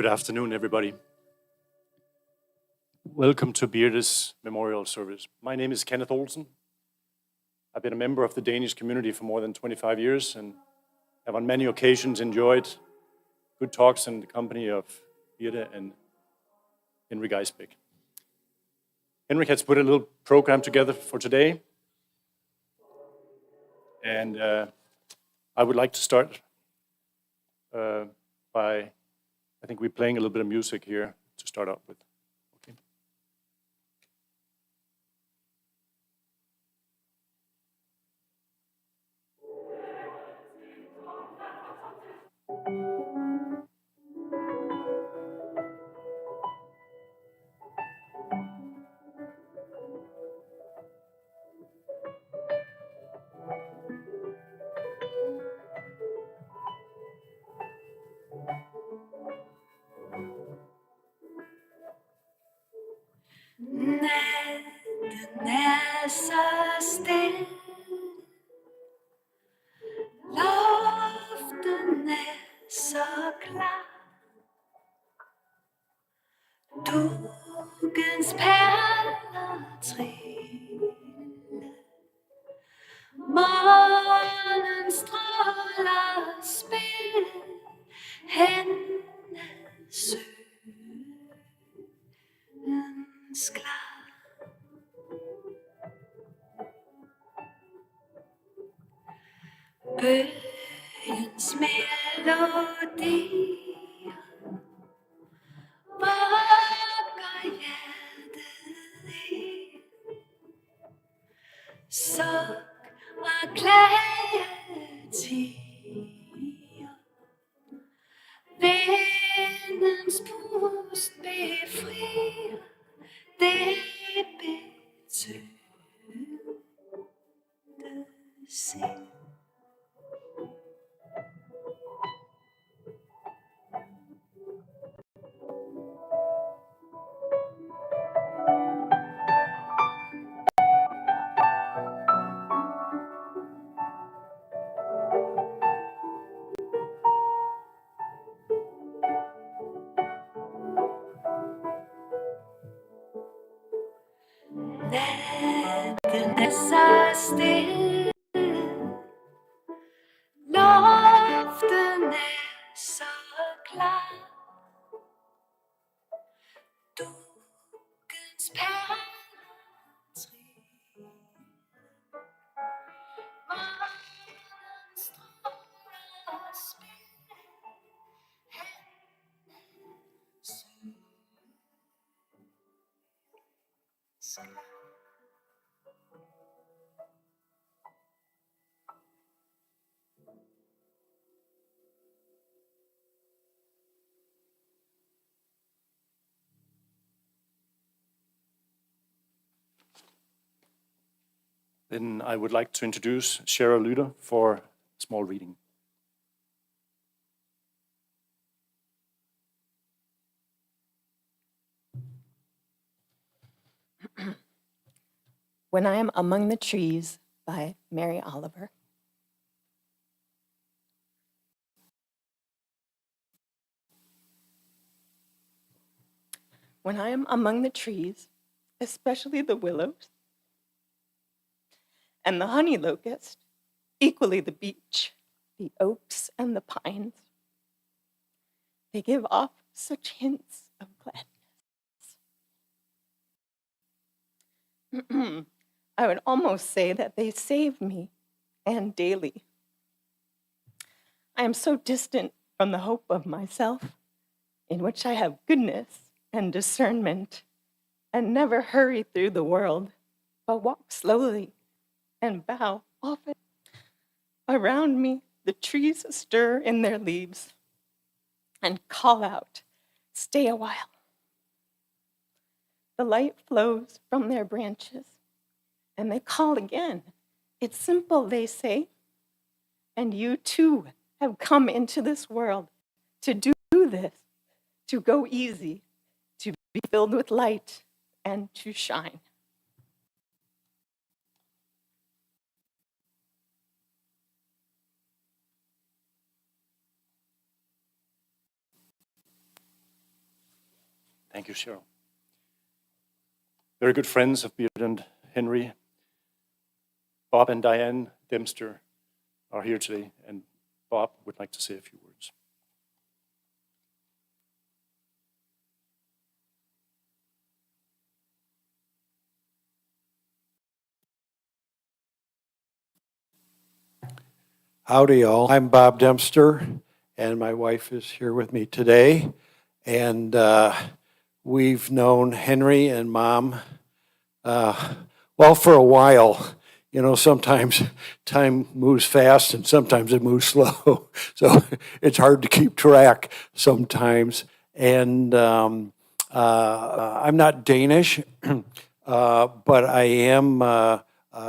Good afternoon, everybody. Welcome to Birte's memorial service. My name is Kenneth Olsen. I've been a member of the Danish community for more than 25 years and have on many occasions enjoyed good talks in the company of Birte and Henrik Eisbæk. Henrik has put a little program together for today, and I would like to start by, I think we're playing a little bit of music here to start off with. Okay. Natten er så stille, luften er så klar, dugens perler trille, månen stråler spille hen ad søens klar. Bøgens melodier vugger hjertet ind. Suk og klagetiger, vindens pust befrier det betødte sind. Natten er så stille, luften er så klar, dugens perler triller, månen stråler og spiller hen ad søens klar. Then I would like to introduce Cheryl Lytter for a small reading. When I Am Among the Trees by Mary Oliver. When I am among the trees, especially the willows, and the honey locust, equally the beech, the oaks, and the pines, they give off such hints of gladness. I would almost say that they save me, and daily. I am so distant from the hope of myself, in which I have goodness and discernment, and never hurry through the world, but walk slowly and bow often. Around me, the trees stir in their leaves and call out, "Stay a while." The light flows from their branches, and they call again. "It's simple," they say, "and you too have come into this world to do this, to go easy, to be filled with light, and to shine." Thank you, Cheryl. Very good friends of Beard and Henry. Bob and Diane Dempster are here today, and Bob would like to say a few words. Howdy, all. I'm Bob Dempster, and my wife is here with me today. And we've known Henry and Mom, well, for a while. You know, sometimes time moves fast and sometimes it moves slow. So it's hard to keep track sometimes. And I'm not Danish, but I am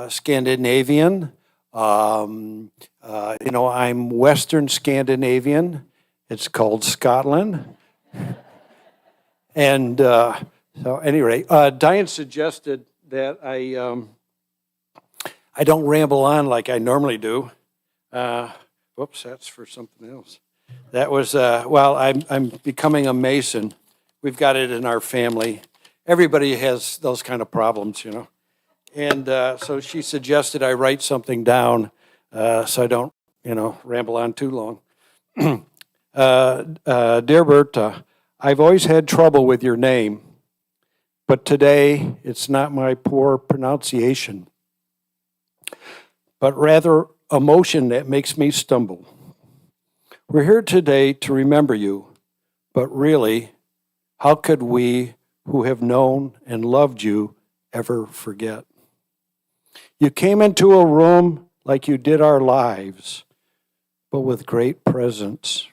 Scandinavian. You know, I'm Western Scandinavian. It's called Scotland. And so, at any rate, Diane suggested that I don't ramble on like I normally do. Whoops, that's for something else. That was well, I'm becoming a Mason. We've got it in our family. Everybody has those kind of problems, you know. And so she suggested I write something down so I don't, you know, ramble on too long. Dear Berta, I've always had trouble with your name, but today it's not my poor pronunciation, but rather emotion that makes me stumble. We're here today to remember you, but really, how could we who have known and loved you ever forget? You came into a room like you did our lives, but with great presence.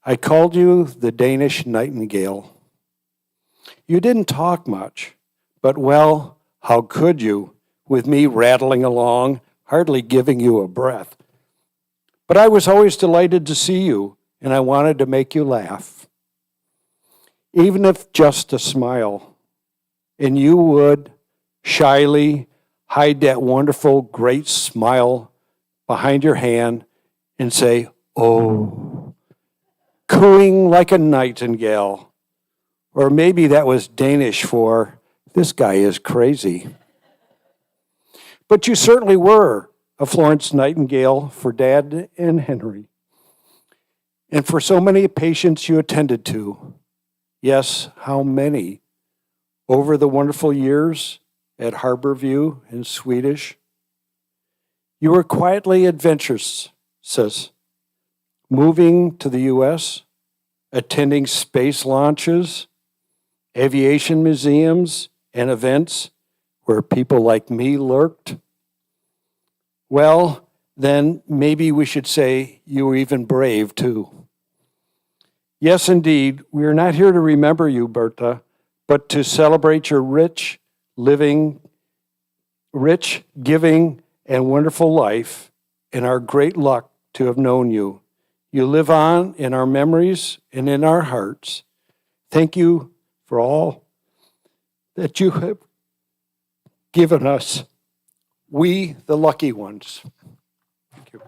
I called you the Danish nightingale. You didn't talk much, but well, how could you, with me rattling along, hardly giving you a breath? But I was always delighted to see you, and I wanted to make you laugh. Even if just a smile, and you would shyly hide that wonderful, great smile behind your hand and say, oh, cooing like a nightingale. Or maybe that was Danish for, this guy is crazy. But you certainly were a Florence Nightingale for Dad and Henry, and for so many patients you attended to. Yes, how many? Over the wonderful years at Harborview in Swedish. You were quietly adventurous, moving to the US, attending space launches, aviation museums, and events where people like me lurked. Well, then maybe we should say you were even brave too. Yes, indeed, we are not here to remember you, Berta, but to celebrate your rich, giving, and wonderful life, and our great luck to have known you. You live on in our memories and in our hearts. Thank you for all that you have given us, we the lucky ones. Thank you.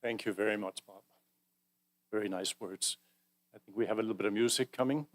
Thank you very much, Bob. Very nice words. I think we have a little bit of music coming.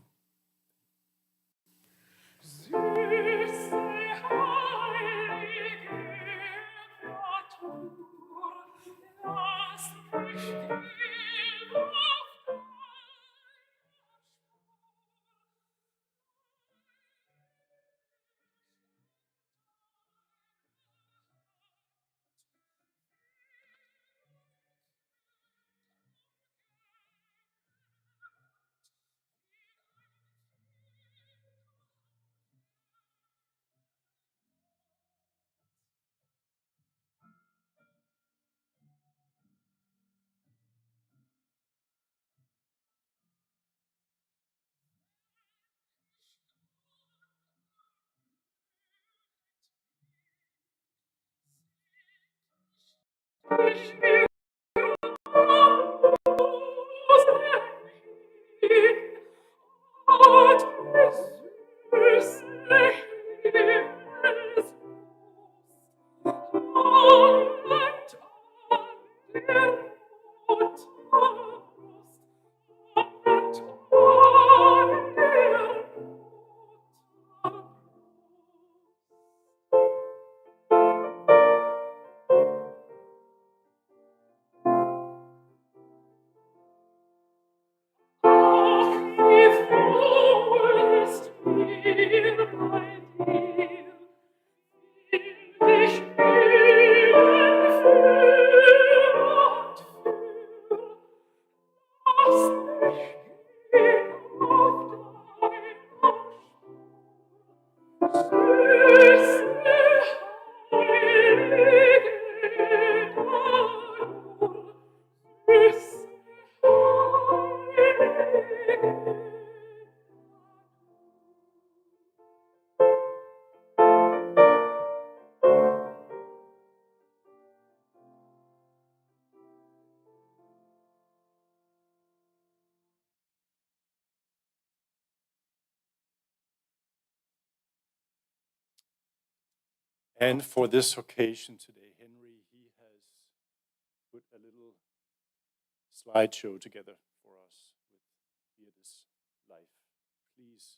And for this occasion today, Henry, he has put a little slideshow together for us with Birte's life. Please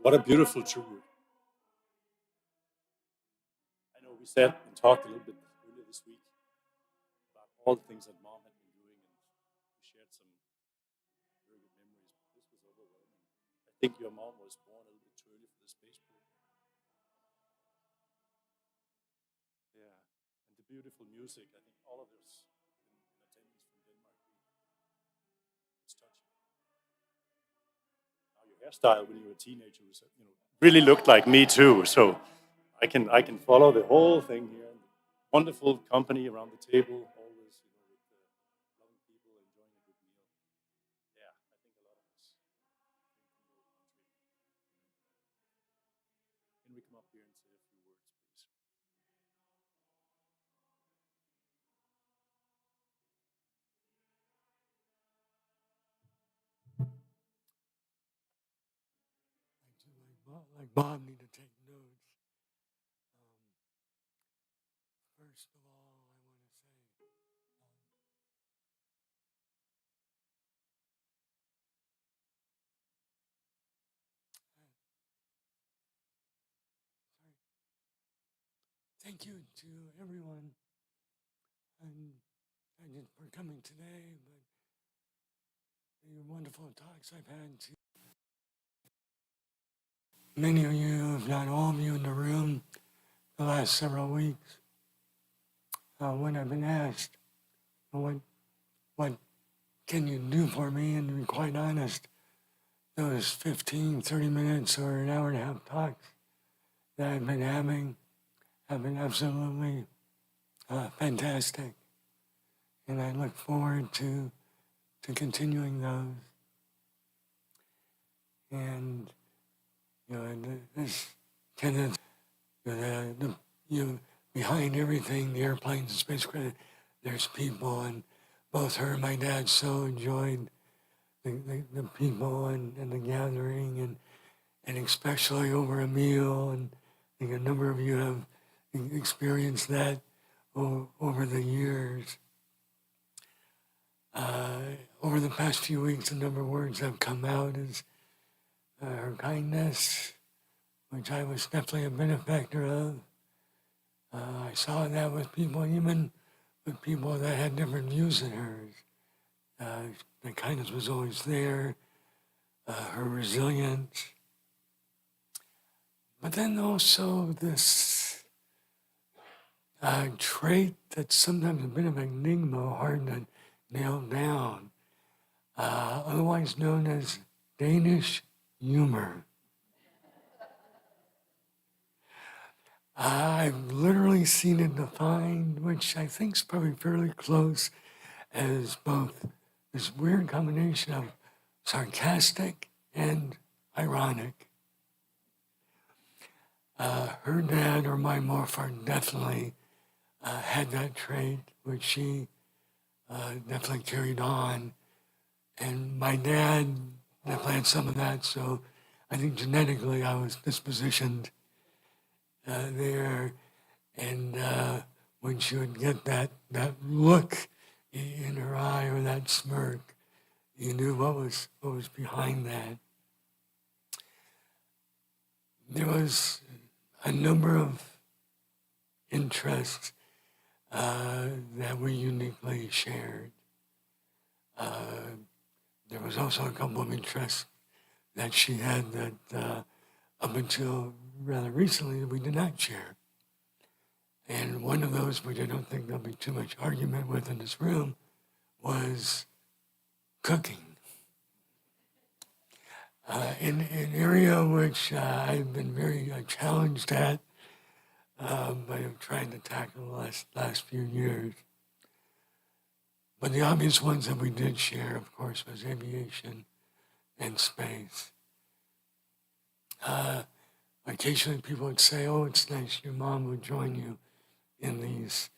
What a beautiful tour. I know we sat and talked a little bit earlier this week about all the things that Mom had been doing, and we shared some very good memories. This was overwhelming. I think your mom was born a little bit too early for the space program. Yeah, and the beautiful music. I think all of us in attendance from Denmark, it's touching. Now your hairstyle when you were a teenager was, really looked like me too. So I can follow the whole thing here. Wonderful company around the table, always, with loving people enjoying a good meal. Yeah, I think a lot of us came from the old country. Can we come up here and say a few words, please? Like Bob need to take notes. First of all, I want to say thank you to everyone and just for coming today, but the wonderful talks I've had to many of you, if not all of you in the room, the last several weeks. When I've been asked, what can you do for me? And to be quite honest, those 15, 30 minutes or an hour and a half talks that I've been having have been absolutely fantastic. And I look forward to continuing those. And, this tendency, behind everything, the airplanes and spacecraft, there's people, and both her and my dad so enjoyed the people and the gathering, and especially over a meal, and I think a number of you have experienced that over the years. Over the past few weeks, a number of words have come out as her kindness, which I was definitely a benefactor of. I saw that with people, even with people that had different views than hers. The kindness was always there, her resilience. But then also this trait that's sometimes a bit of an enigma, hard to nail down, otherwise known as Danish humor. I've literally seen it defined, which I think is probably fairly close, as both this weird combination of sarcastic and ironic. Her dad, or my morpher, definitely had that trait, which she definitely carried on. And my dad definitely had some of that, so I think genetically I was dispositioned there. And when she would get that look in her eye or that smirk, you knew what was behind that. There was a number of interests that we uniquely shared. There was also a couple of interests that she had that up until rather recently we did not share. And one of those, which I don't think there'll be too much argument with in this room, was cooking. In an area which I've been very challenged at, but I'm trying to tackle the last few years. But the obvious ones that we did share, of course, was aviation and space. Occasionally people would say, oh, it's nice, your mom would join you in these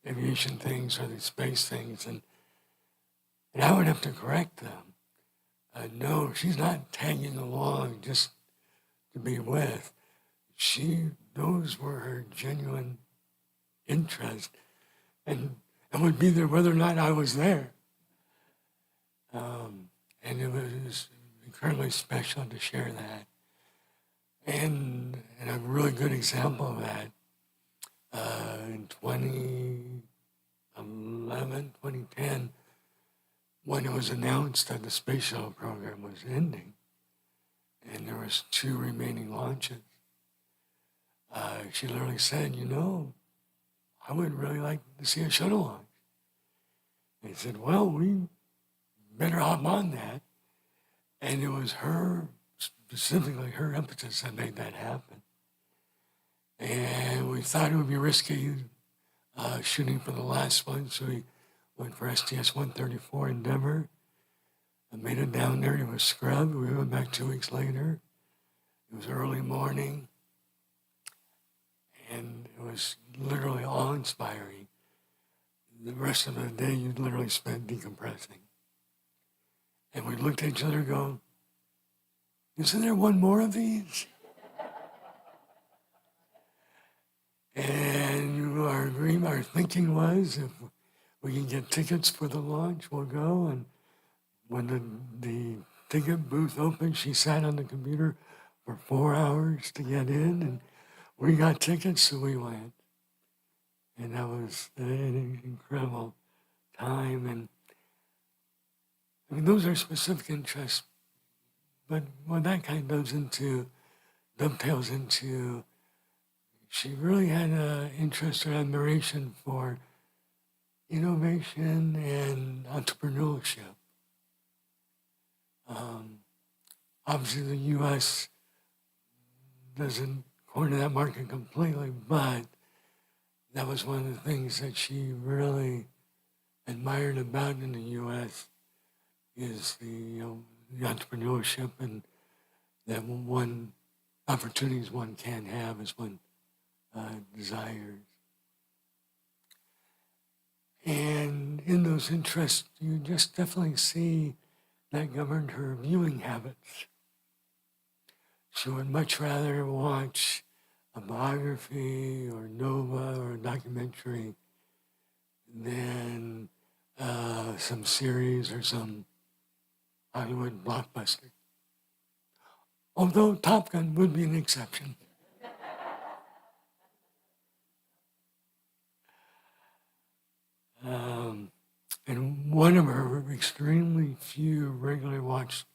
aviation things or these space things. And I would have to correct them. No, she's not tagging along just to be with. Those were her genuine interest, and would be there whether or not I was there. And it was incredibly special to share that. really good example of that. In 2011, 2010, when it was announced that the space shuttle program was ending, and there was 2 remaining launches, she literally said, I would really like to see a shuttle launch. And he said, well, we better hop on that. And it was her, specifically her impetus that made that happen. And we thought it would be risky shooting for the last one, so we went for STS-134 Endeavor. I made it down there. It was scrubbed. We went back 2 weeks later. It was early morning, and it was literally awe-inspiring. The rest of the day, you literally spent decompressing. And we looked at each other and go, isn't there one more of these? And our thinking was, if we can get tickets for the launch, we'll go. And when the ticket booth opened, she sat on the computer for 4 hours to get in, and we got tickets, so we went. And that was an incredible time. And I mean, those are specific interests, but what that kind of dovetails into, she really had an interest or admiration for innovation and entrepreneurship. Obviously, the U.S. doesn't corner that market completely, but that was one of the things that she really admired about in the U.S. is the entrepreneurship and that one opportunities one can have as one desires. And in those interests, you just definitely see that governed her viewing habits. She would much rather watch a biography or Nova or a documentary than some series or some Hollywood blockbuster. Although Top Gun would be an exception. And one of her extremely few regularly watched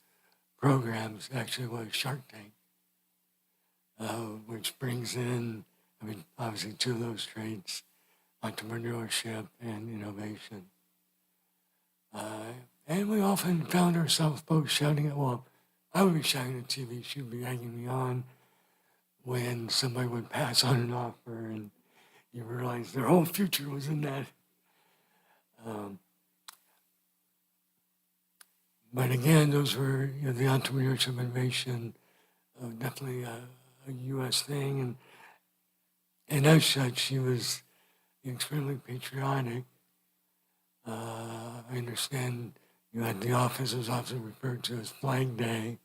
programs actually was Shark Tank, which brings in, obviously 2 of those traits, entrepreneurship and innovation. And we often found ourselves both shouting at, I would be shouting at TV, she would be egging me on when somebody would pass on an offer and you realize their whole future was in that. But again, those were the entrepreneurship innovation, definitely a U.S. thing. And as such, she was extremely patriotic. I understand at the office, it was often referred to as Flag Day.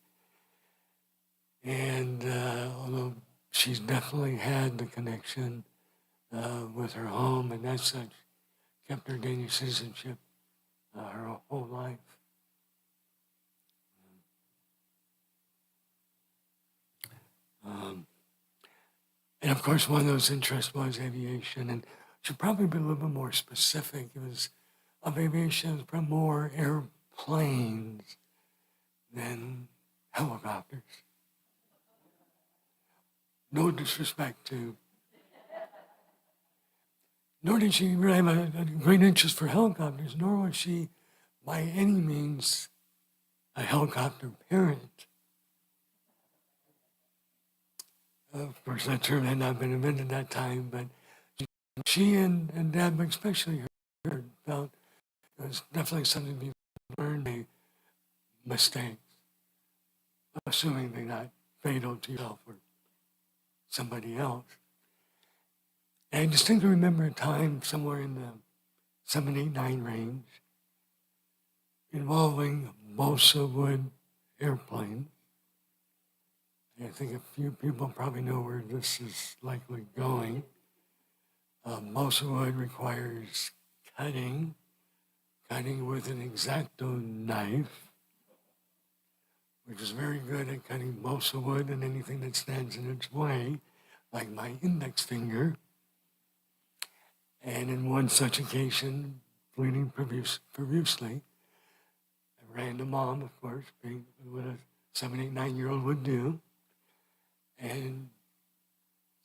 And although she's definitely had the connection with her home, and as such, kept her Danish citizenship her whole life. And of course, one of those interests was aviation, and should probably be a little bit more specific. It was of aviation, it was probably more airplanes than helicopters. No disrespect to. Nor did she really have a great interest for helicopters, nor was she by any means a helicopter parent. Of course, that term had not been invented at that time, but she and Dad, but especially her, felt it was definitely something to be learned, made mistakes, assuming they're not fatal to yourself or somebody else. And I distinctly remember a time somewhere in the 7, 8, 9 range involving balsa wood airplanes. I think a few people probably know where this is likely going. Balsa wood requires cutting with an X-Acto knife, which is very good at cutting balsa wood and anything that stands in its way, like my index finger. And in one such occasion, bleeding profusely, I ran to Mom, of course, being what a 7, 8, 9-year-old would do. And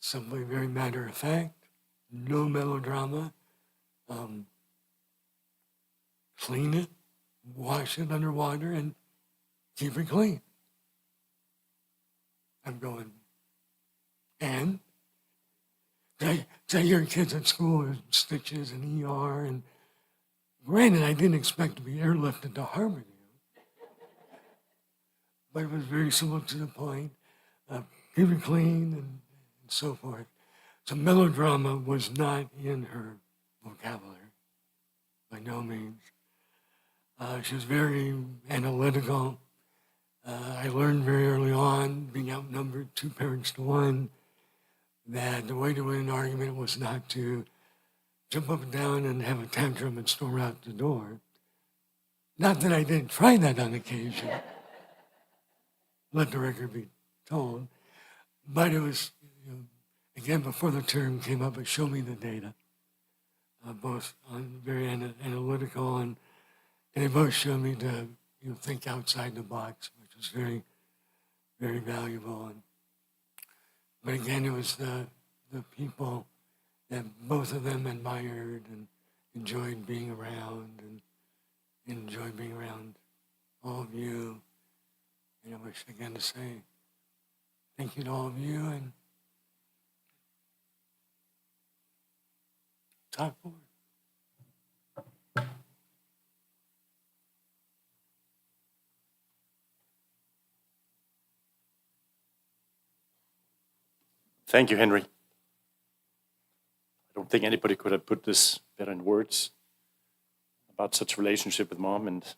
simply very matter of fact, no melodrama, clean it, wash it under water, and keep it clean. I'm going, and say your kids at school with stitches and ER, and granted, I didn't expect to be airlifted to Harvard, but it was very simple to the point. Keep it clean and so forth. So melodrama was not in her vocabulary, by no means. She was very analytical. I learned very early on, being outnumbered 2 parents to 1, that the way to win an argument was not to jump up and down and have a tantrum and storm out the door. Not that I didn't try that on occasion. Let the record be told. But it was, again, before the term came up, it showed me the data, both on very analytical, and they both showed me to think outside the box, which was very, very valuable. But again, it was the people that both of them admired and enjoyed being around, and enjoyed being around all of you. And I wish again to say thank you to all of you, and talk forward. Thank you, Henry. I don't think anybody could have put this better in words about such a relationship with Mom and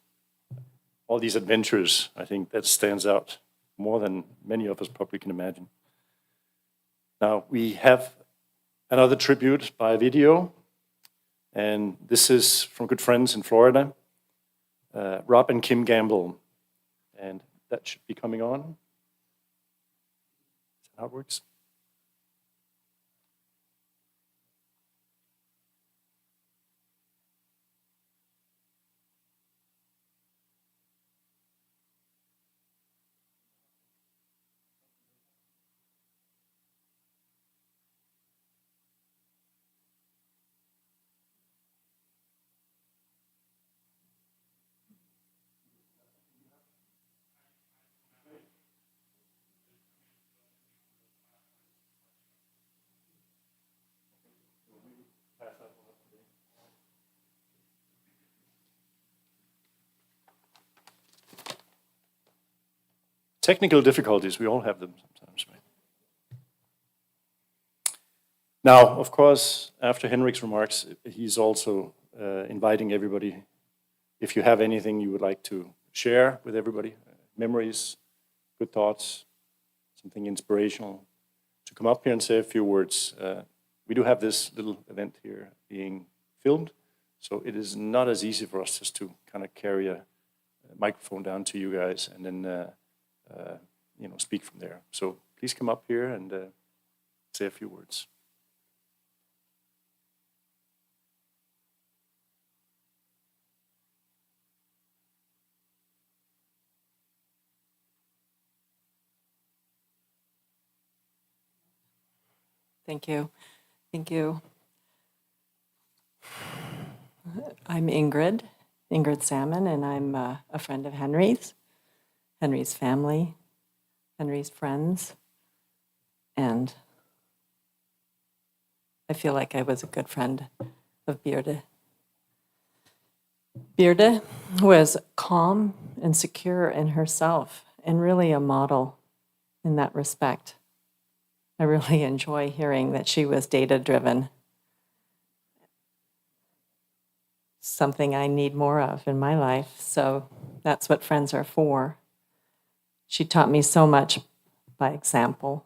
all these adventures. I think that stands out more than many of us probably can imagine. Now, we have another tribute by video, and this is from good friends in Florida, Rob and Kim Gamble, and that should be coming on. Is that how it works? Technical difficulties, we all have them sometimes, right? Now, of course, after Henrik's remarks, he's also inviting everybody, if you have anything you would like to share with everybody, memories, good thoughts, something inspirational, to come up here and say a few words. We do have this little event here being filmed, so it is not as easy for us just to kind of carry a microphone down to you guys and then speak from there. So please come up here and say a few words. Thank you. Thank you. I'm Ingrid Salmon, and I'm a friend of Henry's family, Henry's friends, and I feel like I was a good friend of Bearde. Bearde was calm and secure in herself, and really a model in that respect. I really enjoy hearing that she was data-driven, something I need more of in my life, so that's what friends are for. She taught me so much by example.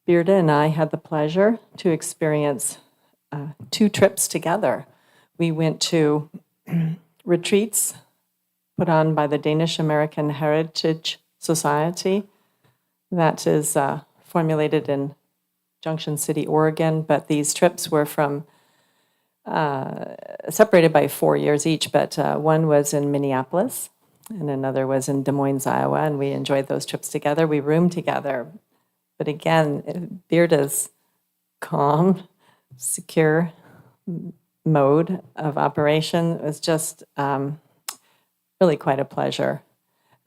Bearde and I had the pleasure to experience 2 trips together. We went to retreats put on by the Danish American Heritage Society. That is formulated in Junction City, Oregon, but these trips were from separated by 4 years each, but one was in Minneapolis and another was in Des Moines, Iowa, and we enjoyed those trips together. We roomed together. But again, Bearda's calm, secure mode of operation was just really quite a pleasure.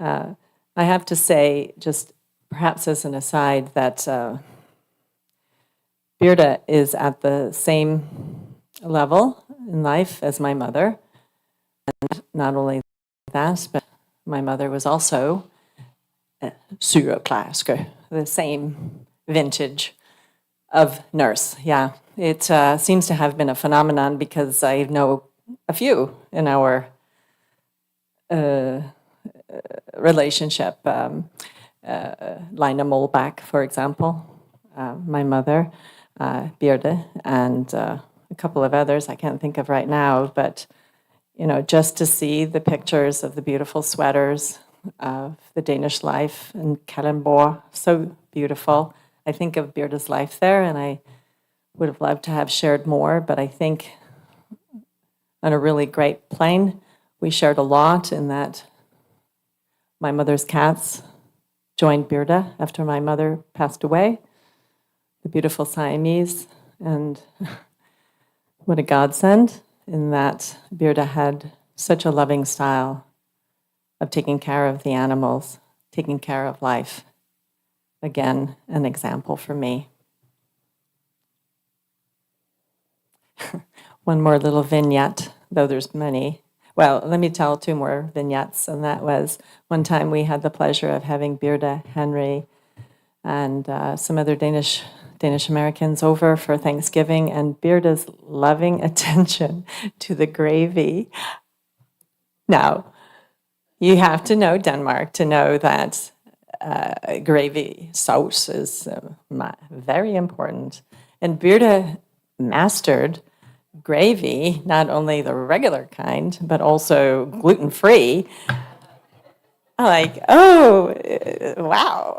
I have to say, just perhaps as an aside, that Bearda is at the same level in life as my mother. And not only that, but my mother was also sygeplejerske, the same vintage of nurse. Yeah, it seems to have been a phenomenon because I know a few in our relationship. Lina Molbach, for example, my mother, Bearda, and a couple of others I can't think of right now, but you know, just to see the pictures of the beautiful sweaters of the Danish life in Kalundborg, so beautiful. I think of Bearda's life there, and I would have loved to have shared more, but I think on a really great plane, we shared a lot in that my mother's cats joined Bearda after my mother passed away, the beautiful Siamese, and what a godsend in that Bearda had such a loving style of taking care of the animals, taking care of life. Again, an example for me. One more little vignette, though there's many. Well, let me tell two more vignettes, and that was one time we had the pleasure of having Bearda, Henry, and some other Danish Americans over for Thanksgiving, and Bearda's loving attention to the gravy. Now, you have to know Denmark to know that gravy sauce is very important. And Bearda mastered gravy, not only the regular kind, but also gluten-free. I'm like, oh, wow.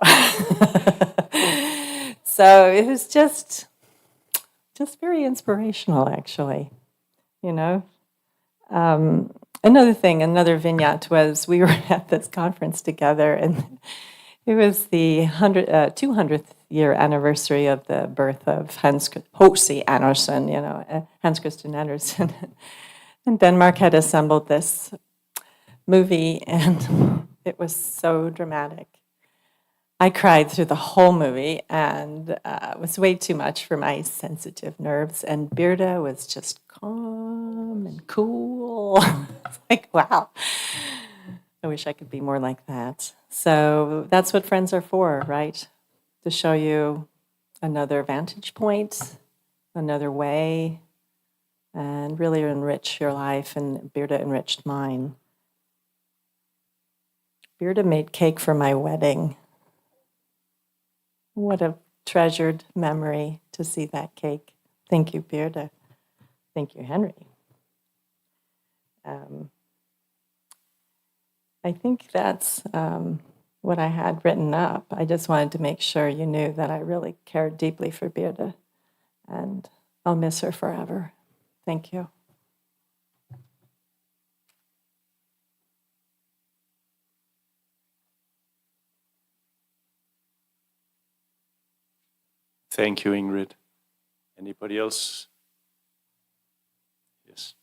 So it was just very inspirational, actually, you know. Another vignette was we were at this conference together, and it was the 200th year anniversary of the birth of H.C. Andersen, you know, Hans Christian Andersen. And Denmark had assembled this movie, and it was so dramatic. I cried through the whole movie, and it was way too much for my sensitive nerves. And Bearda was just calm and cool. It's like, wow. I wish I could be more like that. So that's what friends are for, right? To show you another vantage point, another way, and really enrich your life. And Bearda enriched mine. Bearda made cake for my wedding. What a treasured memory to see that cake. Thank you, Bearda. Thank you, Henry. I think that's what I had written up. I just wanted to make sure you knew that I really cared deeply for Bearda, and I'll miss her forever. Thank you. Thank you, Ingrid. Anybody else? Yes.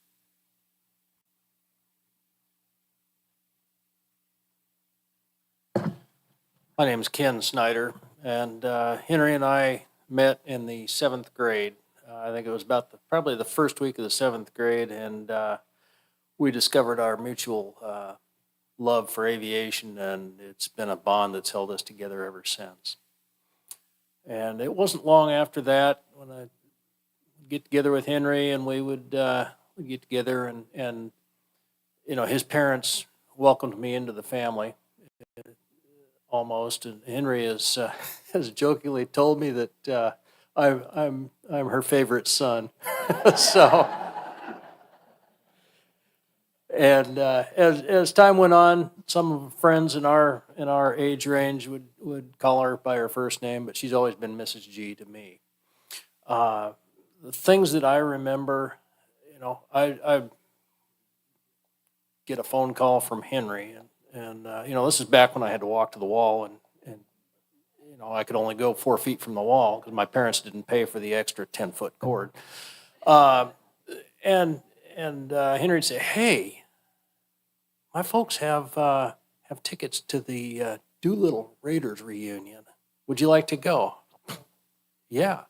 My name is Ken Snyder, and Henry and I met in the 7th grade. I think it was about probably the first week of the 7th grade, and we discovered our mutual love for aviation, and it's been a bond that's held us together ever since. And it wasn't long after that when I get together with Henry, and we would get together, and you know, his parents welcomed me into the family almost. And Henry has jokingly told me that I'm her favorite son. So, And as time went on, some friends in our age range would call her by her first name, but she's always been Mrs. G to me. The things that I remember, I get a phone call from Henry, and this is back when I had to walk to the wall, and I could only go 4 feet from the wall because my parents didn't pay for the extra 10-foot cord. And Henry'd say, "Hey, my folks have tickets to the Doolittle Raiders reunion. Would you like to go?" Yeah.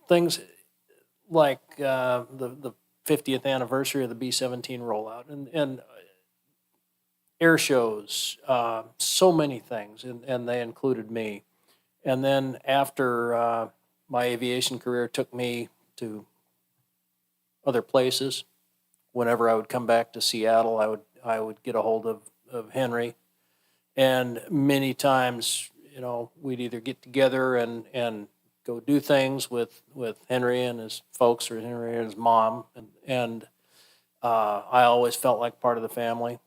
Things like the 50th anniversary of the B-17 rollout and air shows, so many things, and they included me. And then after my aviation career took me to other places, whenever I would come back to Seattle, I would get a hold of Henry, and many times, we'd either get together and go do things with Henry and his folks, or Henry and his mom, and I always felt like part of the family.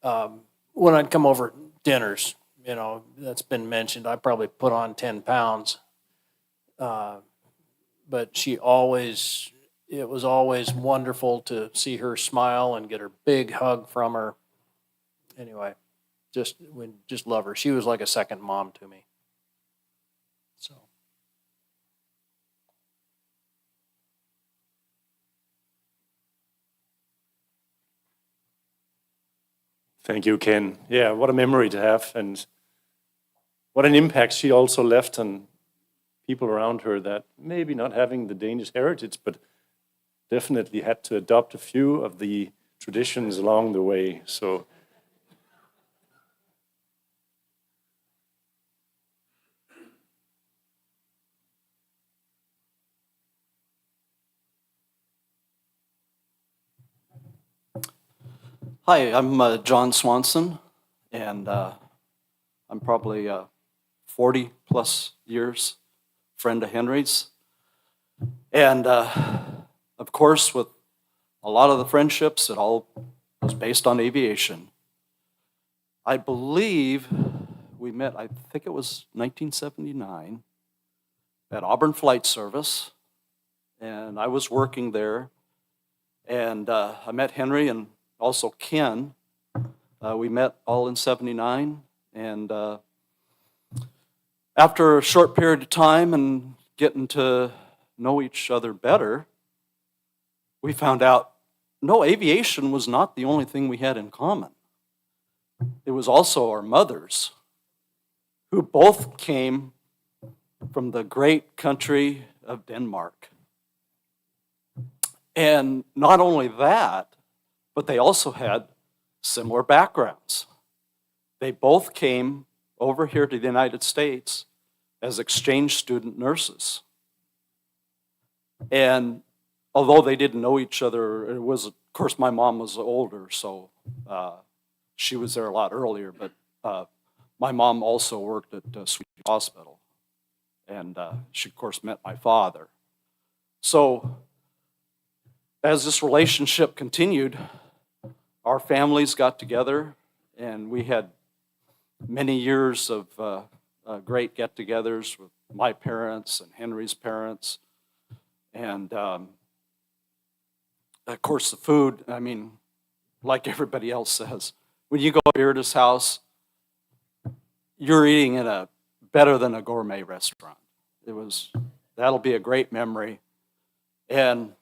When I'd come over dinners, that's been mentioned, I probably put on 10 pounds, but it was always wonderful to see her smile and get her big hug from her. Anyway, just love her. She was like a second mom to me. So. Thank you, Ken. Yeah, what a memory to have, and what an impact she also left on people around her that maybe not having the Danish heritage, but definitely had to adopt a few of the traditions along the way. So Hi, I'm John Swanson, and I'm probably 40 plus years friend of Henry's. And of course, with a lot of the friendships, it all was based on aviation. I believe we met, I think it was 1979, at Auburn Flight Service, and I was working there, and I met Henry and also Ken. We met all in '79, and after a short period of time and getting to know each other better, we found out, no, aviation was not the only thing we had in common. It was also our mothers, who both came from the great country of Denmark. And not only that, but they also had similar backgrounds. They both came over here to the United States as exchange student nurses. And although they didn't know each other, it was, of course, my mom was older, so she was there a lot earlier, but my mom also worked at Sweet Hospital, and she, of course, met my father. So as this relationship continued, our families got together, and we had many years of great get-togethers with my parents and Henry's parents. And of course, the food, I mean, like everybody else says, when you go to Bearda's house, you're eating in a better than a gourmet restaurant. That'll be a great memory. And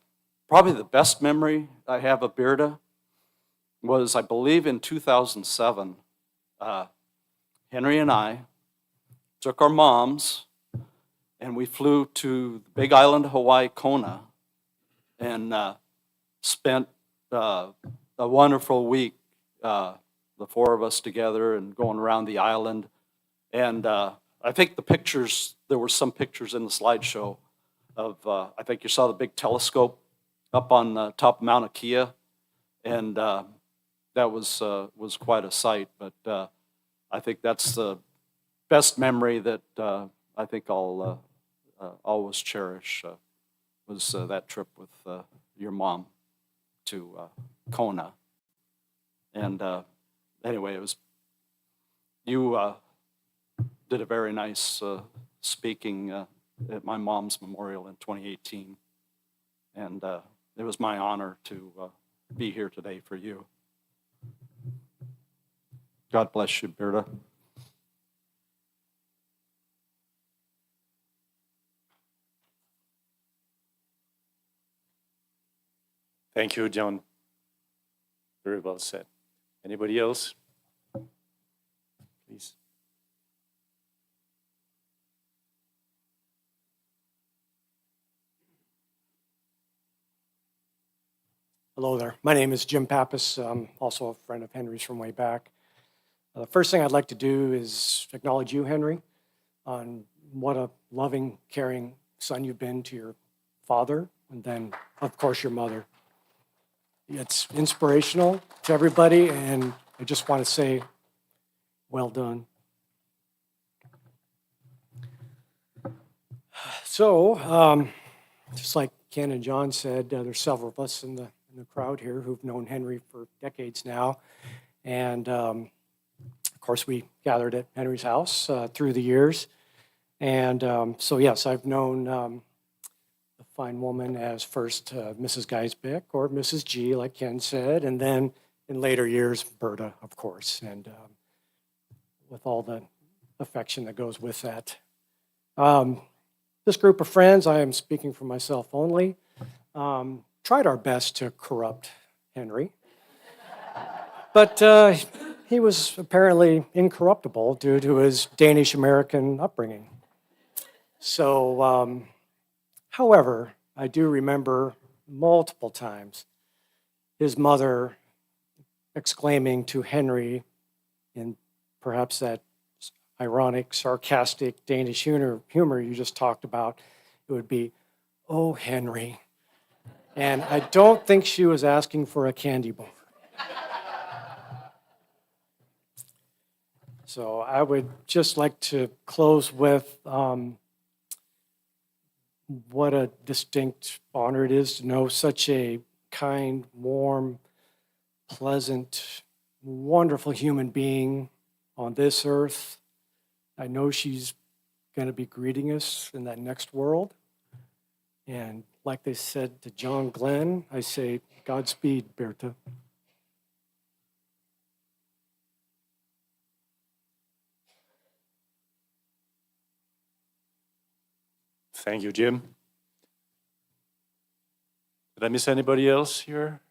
probably the best memory I have of Bearda was, I believe, in 2007, Henry and I took our moms and we flew to the big island of Hawaii, Kona, and spent a wonderful week, the four of us together and going around the island. And I think the pictures, there were some pictures in the slideshow of, I think you saw the big telescope up on the top of Mauna Kea, and that was quite a sight. But I think that's the best memory that I think I'll always cherish, was that trip with your mom. to Kona. And anyway, you did a very nice speaking at my mom's memorial in 2018. And it was my honor to be here today for you. God bless you, Berta. Thank you, John. Very well said. Anybody else? Please. Hello there. My name is Jim Pappas. I'm also a friend of Henry's from way back. The first thing I'd like to do is acknowledge you, Henry, on what a loving, caring son you've been to your father, and then, of course, your mother. It's inspirational to everybody, and I just want to say, well done. So, just like Ken and John said, there's several of us in the crowd here who've known Henry for decades now. And of course, we gathered at Henry's house through the years. And so, yes, I've known the fine woman as first Mrs. Geisbeck or Mrs. G, like Ken said, and then in later years, Berta, of course, and with all the affection that goes with that. This group of friends, I am speaking for myself only, tried our best to corrupt Henry. But he was apparently incorruptible due to his Danish-American upbringing. So, however, I do remember multiple times his mother exclaiming to Henry in perhaps that ironic, sarcastic Danish humor you just talked about, it would be, "Oh, Henry." And I don't think she was asking for a candy bar. So I would just like to close with what a distinct honor it is to know such a kind, warm, pleasant, wonderful human being on this earth. I know she's going to be greeting us in that next world. And like they said to John Glenn, I say, Godspeed, Berta. Thank you, Jim. Did I miss anybody else here?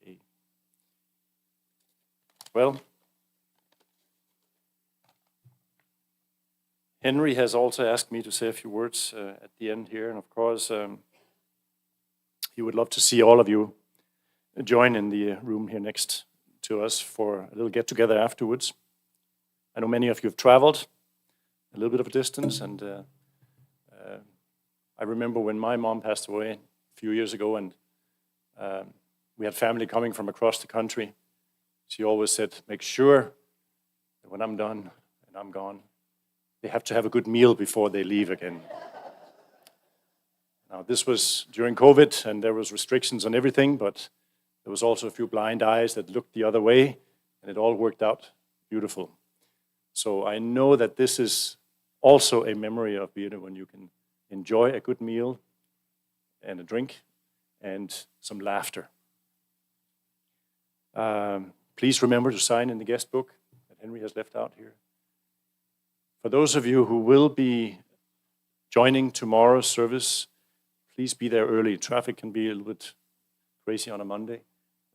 Okay. Well, Henry has also asked me to say a few words at the end here, and of course, he would love to see all of you join in the room here next to us for a little get-together afterwards. I know many of you have traveled a little bit of a distance, and I remember when my mom passed away a few years ago, and we had family coming from across the country. She always said, make sure that when I'm done and I'm gone, they have to have a good meal before they leave again. Now, this was during COVID, and there was restrictions on everything, but there was also a few blind eyes that looked the other way, and it all worked out beautiful. So I know that this is also a memory of Birte when you can enjoy a good meal and a drink and some laughter. Please remember to sign in the guest book that Henry has left out here. For those of you who will be joining tomorrow's service, please be there early. Traffic can be a little bit crazy on a Monday.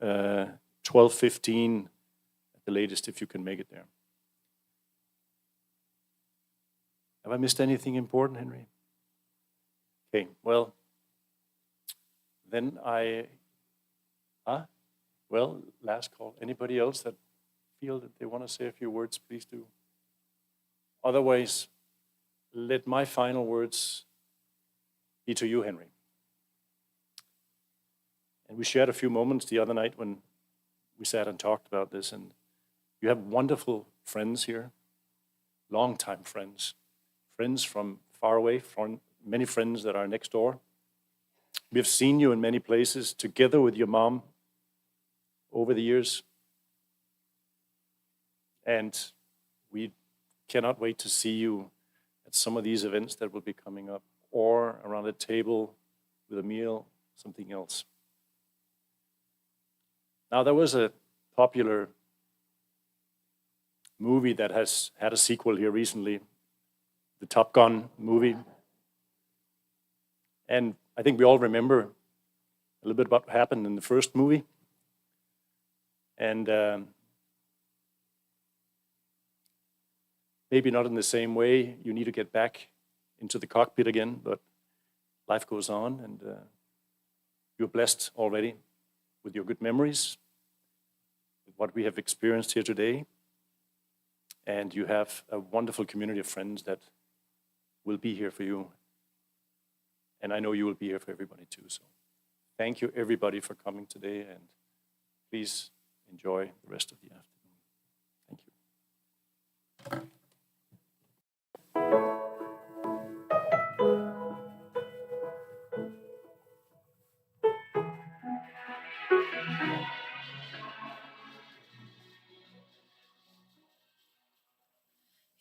12:15 at the latest if you can make it there. Have I missed anything important, Henry? Okay, well, then well, last call. Anybody else that feel that they want to say a few words, please do. Otherwise, let my final words be to you, Henry. And we shared a few moments the other night when we sat and talked about this, and you have wonderful friends here, longtime friends, friends from far away, from many friends that are next door. We have seen you in many places together with your mom over the years. And we cannot wait to see you at some of these events that will be coming up, or around a table with a meal, something else. Now, there was a popular movie that has had a sequel here recently, the Top Gun movie. And I think we all remember a little bit about what happened in the first movie. And maybe not in the same way. You need to get back into the cockpit again, but life goes on, and you're blessed already with your good memories, with what we have experienced here today. And you have a wonderful community of friends that will be here for you. And I know you will be here for everybody too. So thank you, everybody, for coming today, and please enjoy the rest of the afternoon. Thank you.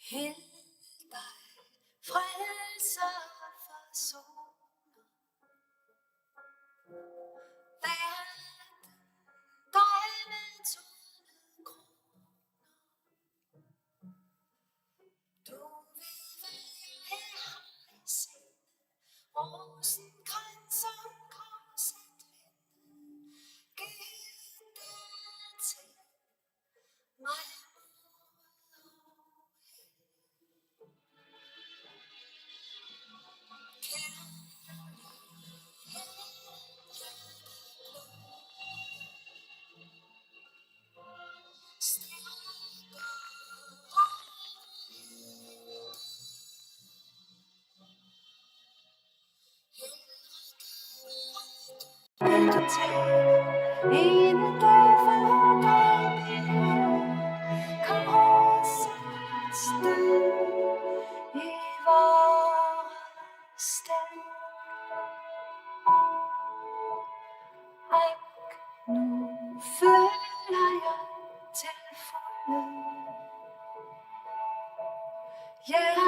Hild deg, frelser forsoner. Verden deg med tornekrone. Du ved hvad jeg har i sinde, rosenkrans som korset vinde. Giv dertil mig en dag for dig kan rosen sted i vores sted. Ak, nu føler jeg til fulde. Ja,